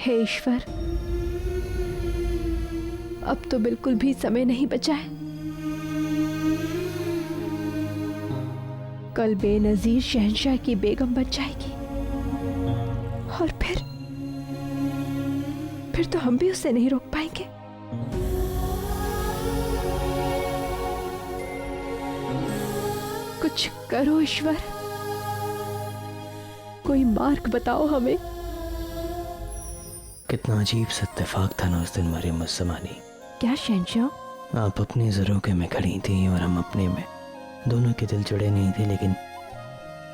हे ईश्वर, अब तो बिल्कुल भी समय नहीं बचा है। कल बेनजीर शहंशाह की बेगम बन जाएगी और फिर तो हम भी उसे नहीं रोक पाएंगे। कुछ करो ईश्वर, कोई मार्ग बताओ हमें। कितना अजीब सा इत्तेफाक था ना उस दिन मरियम मुस्समानी। क्या शहंशाह? आप अपने ज़रूके में खड़ी थी और हम अपने में। दोनों के दिल जुड़े नहीं थे, लेकिन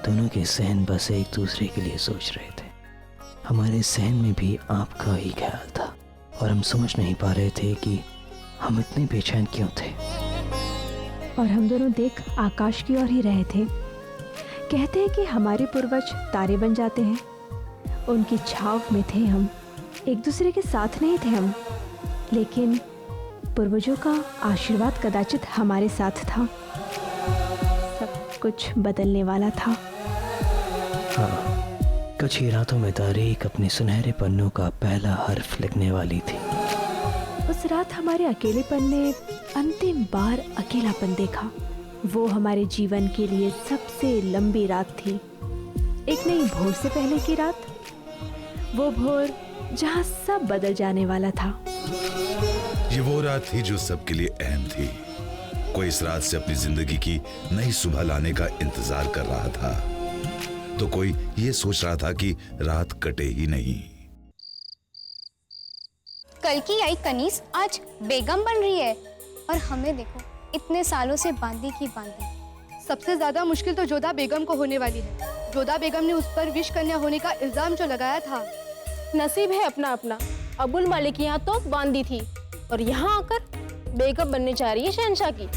दोनों के सहन बस एक दूसरे के लिए सोच रहे थे। हमारे सहन में भी आपका ही ख्याल था और हम समझ नहीं पा रहे थे कि हम इतने बेचैन क्यों थे। और हम दोनों देख आकाश की ओर ही रहे थे। कहते हैं कि हमारे पूर्वज तारे बन जाते हैं, उनकी छाव में थे हम, एक दूसरे के साथ नहीं थे हम, लेकिन पूर्वजों का आशीर्वाद कदाचित हमारे साथ था। सब कुछ बदलने वाला था। हाँ, कुछ ही रातों में तारीख अपने सुनहरे पन्नों का पहला हर्फ लिखने वाली थी। उस रात हमारे अकेलेपन ने अंतिम बार अकेलापन देखा। वो हमारे जीवन के लिए सबसे लंबी रात थी। एक नई भोर से पहले की रात, वो भोर जहां सब बदल जाने वाला था। ये वो रात थी जो सबके लिए अहम थी। कोई इस रात से अपनी जिंदगी की नई सुबह लाने का इंतजार कर रहा था, तो कोई ये सोच रहा था कि रात कटे ही नहीं। कल की आई कनीज आज बेगम बन रही है और हमें देखो इतने सालों से बांदी की बांदी। सबसे ज्यादा मुश्किल तो जोधा बेगम को होने वाली है। जोधा बेगम ने उस पर विष कन्या होने का इल्जाम जो लगाया था। नसीब है अपना अपना। अबुल मालिक यहाँ तो बांदी थी और यहाँ आकर बेगम बनने जा रही है शहंशाह की।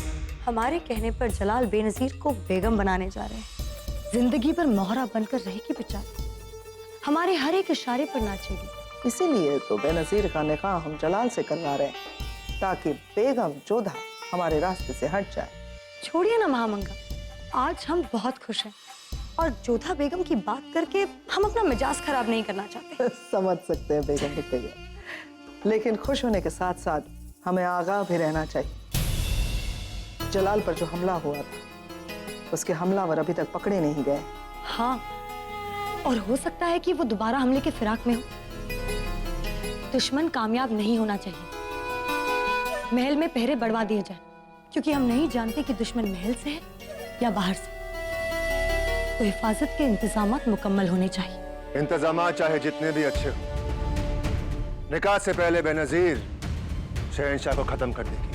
हमारे कहने पर जलाल बेनजीर को बेगम बनाने जा रहे हैं। जिंदगी पर मोहरा बनकर रहेगी बेचारी, हमारे हर एक इशारे पर नाचेगी। इसीलिए तो बेनजीर का निकाह हम जलाल से करवा रहे हैं, ताकि बेगम जोधा हमारे रास्ते से हट जाए। छोड़िए ना महामंगा, आज हम बहुत खुश हैं और जोधा बेगम की बात करके हम अपना मिजाज खराब नहीं करना चाहते। समझ सकते हैं बेगम के कहिए, लेकिन खुश होने के साथ साथ हमें आगाह भी रहना चाहिए। जलाल पर जो हमला हुआ था, उसके हमलावर अभी तक पकड़े नहीं गए। हाँ, और हो सकता है कि वो दोबारा हमले के फिराक में हो। दुश्मन कामयाब नहीं होना चाहिए। महल में पहरे बढ़वा दिए जाए, क्योंकि हम नहीं जानते कि दुश्मन महल से है या बाहर से। तो हिफाजत के इंतजामात मुकम्मल होने चाहिए। इंतजामात चाहे जितने भी अच्छे हो, निकाह से पहले बेनजीर शहंशाह को खत्म कर देगी।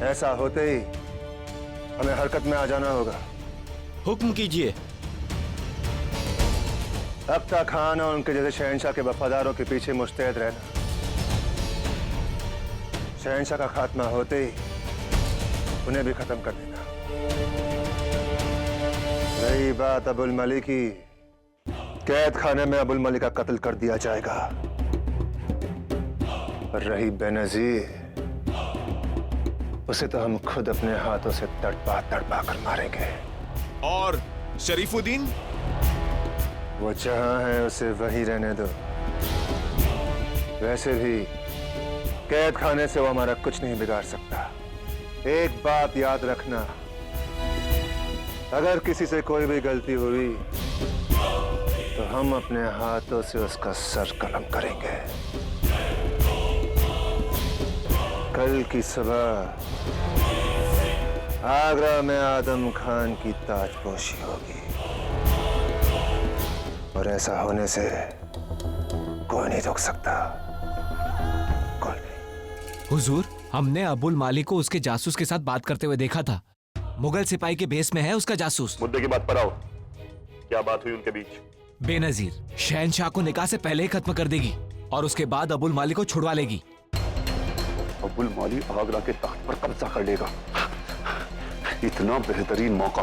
ऐसा होते ही हमें हरकत में आ जाना होगा। हुक्म कीजिए। अख्तर खान और उनके जैसे शहंशाह के वफादारों के पीछे मुस्तैद रहना। शहंशाह का खात्मा होते ही उन्हें भी खत्म कर देना। रही बात अबुल मलिक की, कैद खाने में अबुल मलिक का कत्ल कर दिया जाएगा। और रही बेनजीर, उसे तो हम खुद अपने हाथों से तड़पा तड़पा कर मारेंगे। और शरीफुद्दीन? वो जहां है उसे वहीं रहने दो। वैसे भी कैद खाने से वो हमारा कुछ नहीं बिगाड़ सकता। एक बात याद रखना, अगर किसी से कोई भी गलती हुई तो हम अपने हाथों से उसका सर कलम करेंगे। कल की सुबह आगरा में आदम खान की ताजपोशी होगी और ऐसा होने से कोई नहीं रोक सकता। कोई नहीं। हुजूर, हमने अबुल मालिक को उसके जासूस के साथ बात करते हुए देखा था। मुगल सिपाही के भेस में है उसका जासूस। मुद्दे की बात पर आओ, क्या बात हुई उनके बीच? बेनजीर शहंशाह को निकाह से पहले ही खत्म कर देगी और उसके बाद अबुल मालिक को छुड़वा लेगी। अबुल माली आगरा के तख्त पर कब्जा कर लेगा। इतना बेहतरीन मौका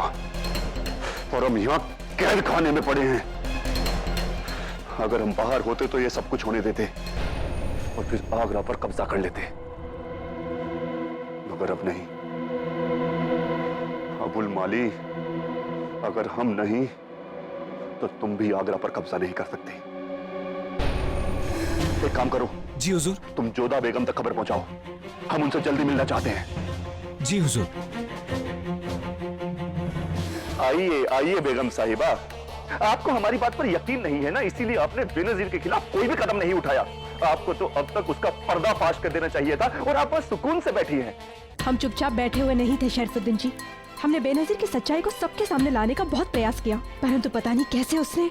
और हम यहाँ कैद खाने में पड़े हैं। अगर हम बाहर होते तो ये सब कुछ होने देते और फिर आगरा पर कब्जा कर लेते, मगर अब नहीं। अबुल माली, अगर हम नहीं तो तुम भी आगरा पर कब्जा नहीं कर सकते। एक काम करो। जी हुजूर। तुम जोधा बेगम तक खबर पहुंचाओ, हम उनसे जल्दी मिलना चाहते हैं। जी हुजूर। आइए आइए बेगम साहिबा, आपको हमारी बात पर यकीन नहीं है ना, इसीलिए आपने बेनजीर के खिलाफ कोई भी कदम नहीं उठाया। आपको तो अब तक उसका पर्दाफाश कर देना चाहिए था और आप बस सुकून से बैठी हैं। हम चुपचाप बैठे हुए नहीं थे शरीफुद्दीन जी। हमने बेनजीर की सच्चाई को सबके सामने लाने का बहुत प्रयास किया, परंतु पता नहीं कैसे उसने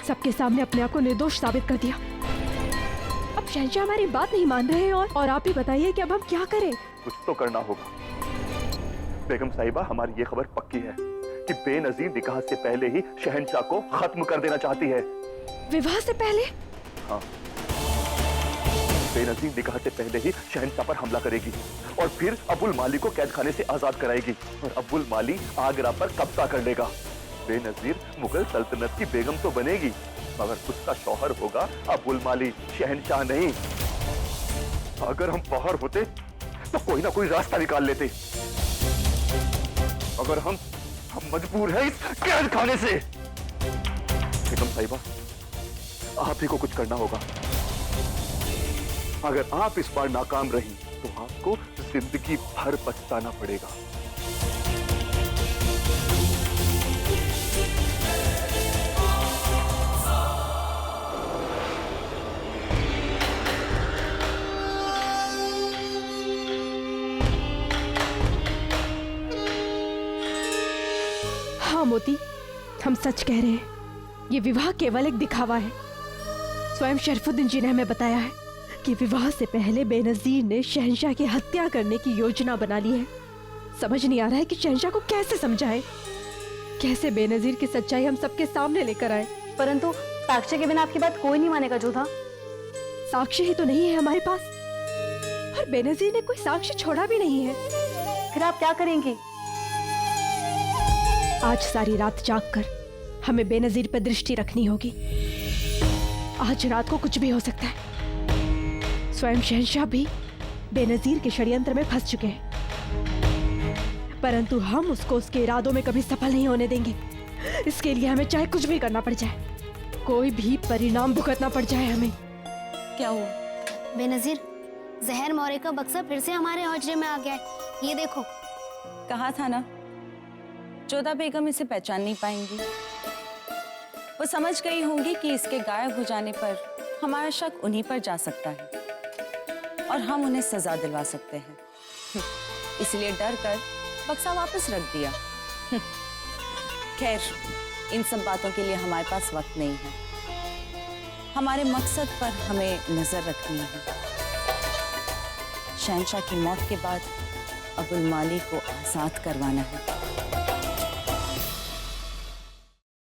सबके सामने अपने आप को निर्दोष साबित कर दिया। अब शहंशाह हमारी बात नहीं मान रहे हैं और आप ही बताइए कि अब हम क्या करें। कुछ तो करना होगा। बेगम साहिबा, हमारी ये खबर पक्की है कि बेनजीर निकाह से पहले ही शहंशाह को खत्म कर देना चाहती है। विवाह से पहले? हाँ, बेनजीर निकाह से पहले ही शहंशाह पर हमला करेगी और फिर अबुल माली को कैद खाने से आजाद कराएगी और अबुल माली आगरा पर कब्जा कर लेगा। बेनजीर मुगल सल्तनत की बेगम तो बनेगी, मगर उसका शौहर होगा अबुल माली, शहंशाह नहीं। अगर हम बाहर होते तो कोई ना कोई रास्ता निकाल लेते, अगर हम मजबूर हैं इस कैद खाने से। बेगम साहिबा, आप ही को कुछ करना होगा। अगर आप इस बार नाकाम रही तो आपको जिंदगी भर पछताना पड़ेगा। हाँ मोती, हम सच कह रहे हैं, ये विवाह केवल एक दिखावा है। स्वयं शरीफुद्दीन जी ने हमें बताया है कि विवाह से पहले बेनजीर ने शहंशाह की हत्या करने की योजना बना ली है। समझ नहीं आ रहा है कि शहंशाह को कैसे समझाएं, कैसे बेनजीर की सच्चाई हम सबके सामने लेकर आए। परंतु साक्ष्य के बिना आपकी बात कोई नहीं मानेगा जोधा। साक्ष्य ही तो नहीं है हमारे पास और बेनजीर ने कोई साक्ष्य छोड़ा भी नहीं है। फिर आप क्या करेंगी? आज सारी रात जागकर हमें बेनजीर पर दृष्टि रखनी होगी। आज रात को कुछ भी हो सकता है। स्वयं शहंशाह भी बेनजीर के षड्यंत्र में फंस चुके हैं, परंतु हम उसको उसके इरादों में कभी सफल नहीं होने देंगे। इसके लिए हमें चाहे कुछ भी करना पड़ जाए, कोई भी परिणाम भुगतना पड़ जाए हमें। क्या हुआ? बेनजीर, जहर मौरे का बक्सा फिर से हमारे हौजरे में आ गया है। ये देखो। कहा था ना, जोधा बेगम इसे पहचान नहीं पाएंगी। वो समझ गई होंगी कि इसके गायब हो जाने पर हमारा शक उन्हीं पर जा सकता है और हम उन्हें सजा दिलवा सकते हैं। इसलिए डर कर बक्सा वापस रख दिया। खैर, इन सब बातों के लिए हमारे पास वक्त नहीं है। हमारे मकसद पर हमें नजर रखनी है। शहंशाह की मौत के बाद अबुल माली को आजाद करवाना है।